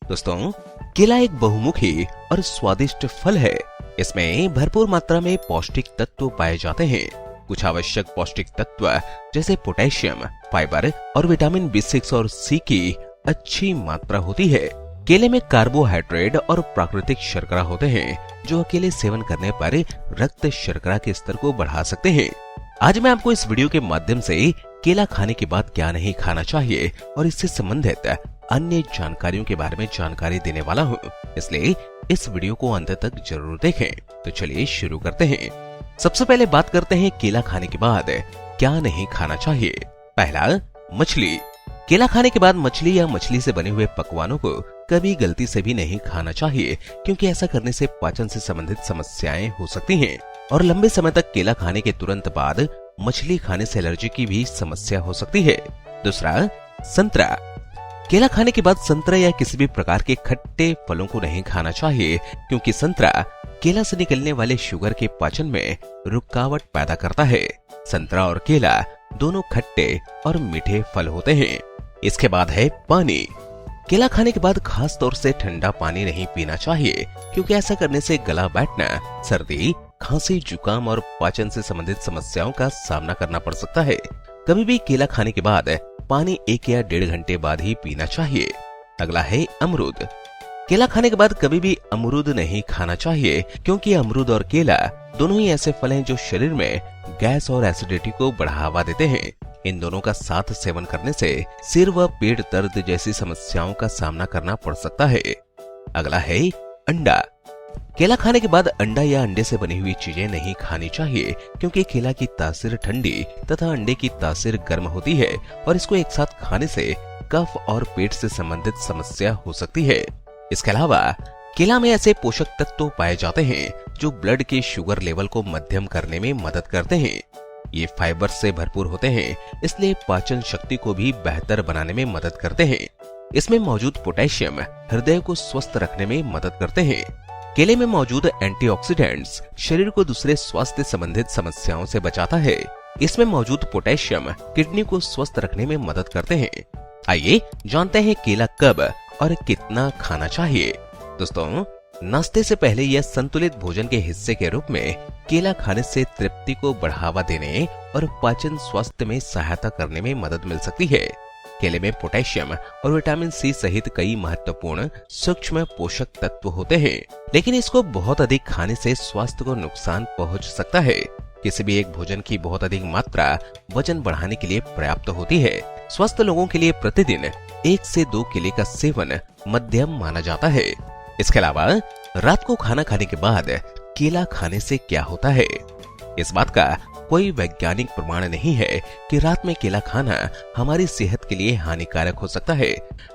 दोस्तों, केला एक बहुमुखी और स्वादिष्ट फल है। इसमें भरपूर मात्रा में पौष्टिक तत्व पाए जाते हैं। कुछ आवश्यक पौष्टिक तत्व जैसे पोटेशियम, फाइबर और विटामिन B6 और C की अच्छी मात्रा होती है। केले में कार्बोहाइड्रेट और प्राकृतिक शर्करा होते हैं, जो अकेले सेवन करने पर रक्त शर्करा के स्तर को बढ़ा सकते हैं। आज मैं आपको इस वीडियो के माध्यम से केला खाने के बाद क्या नहीं खाना चाहिए और इससे संबंधित अन्य जानकारियों के बारे में जानकारी देने वाला हूँ, इसलिए इस वीडियो को अंत तक जरूर देखें। तो चलिए शुरू करते हैं। सबसे पहले बात करते हैं केला खाने के बाद क्या नहीं खाना चाहिए। पहला, मछली। केला खाने के बाद मछली या मछली से बने हुए पकवानों को कभी गलती से भी नहीं खाना चाहिए, क्योंकि ऐसा करने से पाचन से संबंधित समस्याएं हो सकती हैं और लंबे समय तक केला खाने के तुरंत बाद मछली खाने से एलर्जी की भी समस्या हो सकती है। दूसरा, संतरा। केला खाने के बाद संतरा या किसी भी प्रकार के खट्टे फलों को नहीं खाना चाहिए, क्योंकि संतरा केला से निकलने वाले शुगर के पाचन में रुकावट पैदा करता है। संतरा और केला दोनों खट्टे और मीठे फल होते हैं। इसके बाद है पानी। केला खाने के बाद खास तौर से ठंडा पानी नहीं पीना चाहिए, क्योंकि ऐसा करने से गला बैठना, सर्दी, खांसी, जुकाम और पाचन से संबंधित समस्याओं का सामना करना पड़ सकता है। कभी भी केला खाने के बाद पानी 1 या 1.5 घंटे बाद ही पीना चाहिए। अगला है अमरूद। केला खाने के बाद कभी भी अमरूद नहीं खाना चाहिए, क्योंकि अमरूद और केला दोनों ही ऐसे फल हैं जो शरीर में गैस और एसिडिटी को बढ़ावा देते हैं। इन दोनों का साथ सेवन करने से सिर व पेट दर्द जैसी समस्याओं का सामना करना पड़ सकता है। अगला है अंडा। केला खाने के बाद अंडा या अंडे से बनी हुई चीजें नहीं खानी चाहिए, क्योंकि केला की तासीर ठंडी तथा अंडे की तासीर गर्म होती है और इसको एक साथ खाने से कफ और पेट से संबंधित समस्या हो सकती है। इसके अलावा केला में ऐसे पोषक तत्व पाए जाते हैं जो ब्लड के शुगर लेवल को मध्यम करने में मदद करते हैं। ये फाइबर से भरपूर होते हैं, इसलिए पाचन शक्ति को भी बेहतर बनाने में मदद करते हैं। इसमें मौजूद पोटेशियम हृदय को स्वस्थ रखने में मदद करते हैं। केले में मौजूद एंटीऑक्सीडेंट्स शरीर को दूसरे स्वास्थ्य संबंधित समस्याओं से बचाता है। इसमें मौजूद पोटेशियम किडनी को स्वस्थ रखने में मदद करते हैं। आइए जानते हैं केला कब और कितना खाना चाहिए। दोस्तों, नाश्ते से पहले यह संतुलित भोजन के हिस्से के रूप में केला खाने से तृप्ति को बढ़ावा देने और पाचन स्वास्थ्य में सहायता करने में मदद मिल सकती है। केले में पोटेशियम और विटामिन C सहित कई महत्वपूर्ण सूक्ष्म पोषक तत्व होते हैं, लेकिन इसको बहुत अधिक खाने से स्वास्थ्य को नुकसान पहुंच सकता है। किसी भी एक भोजन की बहुत अधिक मात्रा वजन बढ़ाने के लिए पर्याप्त होती है। स्वस्थ लोगों के लिए प्रतिदिन 1 से 2 केले का सेवन मध्यम माना जाता है। इसके अलावा रात को खाना खाने के बाद केला खाने से क्या होता है? इस बात का कोई वैज्ञानिक प्रमाण नहीं है कि रात में केला खाना हमारी सेहत के लिए हानिकारक हो सकता है,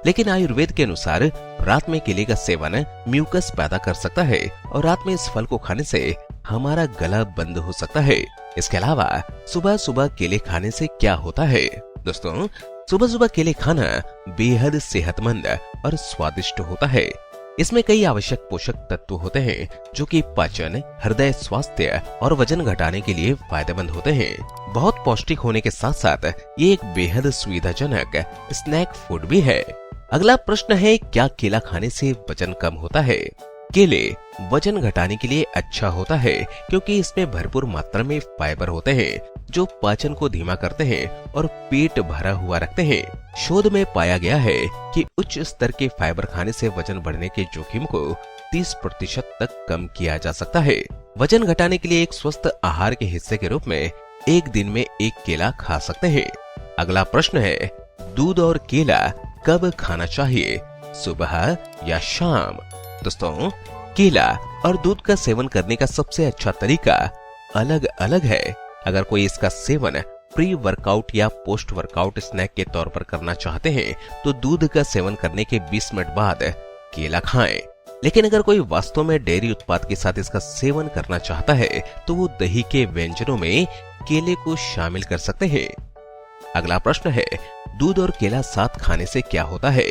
लेकिन आयुर्वेद के अनुसार रात में केले का सेवन म्यूकस पैदा कर सकता है और रात में इस फल को खाने से हमारा गला बंद हो सकता है। इसके अलावा सुबह सुबह केले खाने से क्या होता है? दोस्तों, सुबह सुबह केले खाना बेहद सेहतमंद और स्वादिष्ट होता है। इसमें कई आवश्यक पोषक तत्व होते हैं जो कि पाचन, हृदय स्वास्थ्य और वजन घटाने के लिए फायदेमंद होते हैं। बहुत पौष्टिक होने के साथ साथ ये एक बेहद सुविधाजनक स्नैक फूड भी है। अगला प्रश्न है, क्या केला खाने से वजन कम होता है? केले वजन घटाने के लिए अच्छा होता है, क्योंकि इसमें भरपूर मात्रा में फाइबर होते हैं जो पाचन को धीमा करते हैं और पेट भरा हुआ रखते हैं। शोध में पाया गया है कि उच्च स्तर के फाइबर खाने से वजन बढ़ने के जोखिम को 30% तक कम किया जा सकता है। वजन घटाने के लिए एक स्वस्थ आहार के हिस्से के रूप में एक दिन में 1 केला खा सकते हैं। अगला प्रश्न है, दूध और केला कब खाना चाहिए, सुबह या शाम? दोस्तों, केला और दूध का सेवन करने का सबसे अच्छा तरीका अलग अलग है। अगर कोई इसका सेवन प्री वर्कआउट या पोस्ट वर्कआउट स्नैक के तौर पर करना चाहते हैं तो दूध का सेवन करने के 20 मिनट बाद केला खाएं। लेकिन अगर कोई वास्तव में डेयरी उत्पाद के साथ इसका सेवन करना चाहता है तो वो दही के व्यंजनों में केले को शामिल कर सकते हैं। अगला प्रश्न है, दूध और केला साथ खाने से क्या होता है?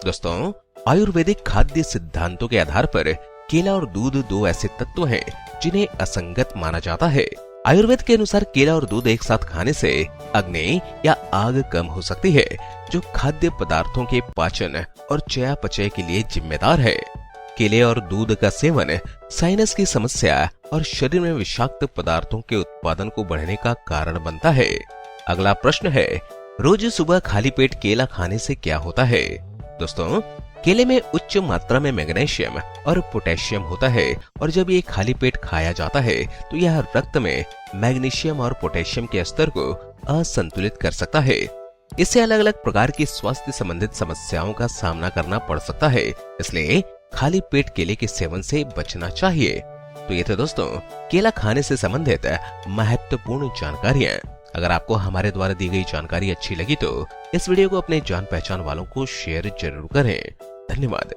दोस्तों, आयुर्वेदिक खाद्य सिद्धांतों के आधार पर केला और दूध 2 ऐसे तत्व हैं जिन्हें असंगत माना जाता है। आयुर्वेद के अनुसार केला और दूध एक साथ खाने से अग्नि या आग कम हो सकती है, जो खाद्य पदार्थों के पाचन और चयापचय के लिए जिम्मेदार है। केले और दूध का सेवन साइनस की समस्या और शरीर में विषाक्त पदार्थों के उत्पादन को बढ़ने का कारण बनता है। अगला प्रश्न है, रोज सुबह खाली पेट केला खाने से क्या होता है? दोस्तों, केले में उच्च मात्रा में मैग्नीशियम और पोटेशियम होता है और जब ये खाली पेट खाया जाता है तो यह रक्त में मैग्नीशियम और पोटेशियम के स्तर को असंतुलित कर सकता है। इससे अलग अलग प्रकार की स्वास्थ्य संबंधित समस्याओं का सामना करना पड़ सकता है, इसलिए खाली पेट केले के सेवन से बचना चाहिए। तो ये थे दोस्तों केला खाने से संबंधित महत्वपूर्ण जानकारियां। अगर आपको हमारे द्वारा दी गई जानकारी अच्छी लगी तो इस वीडियो को अपने जान पहचान वालों को शेयर जरूर करें। धन्यवाद।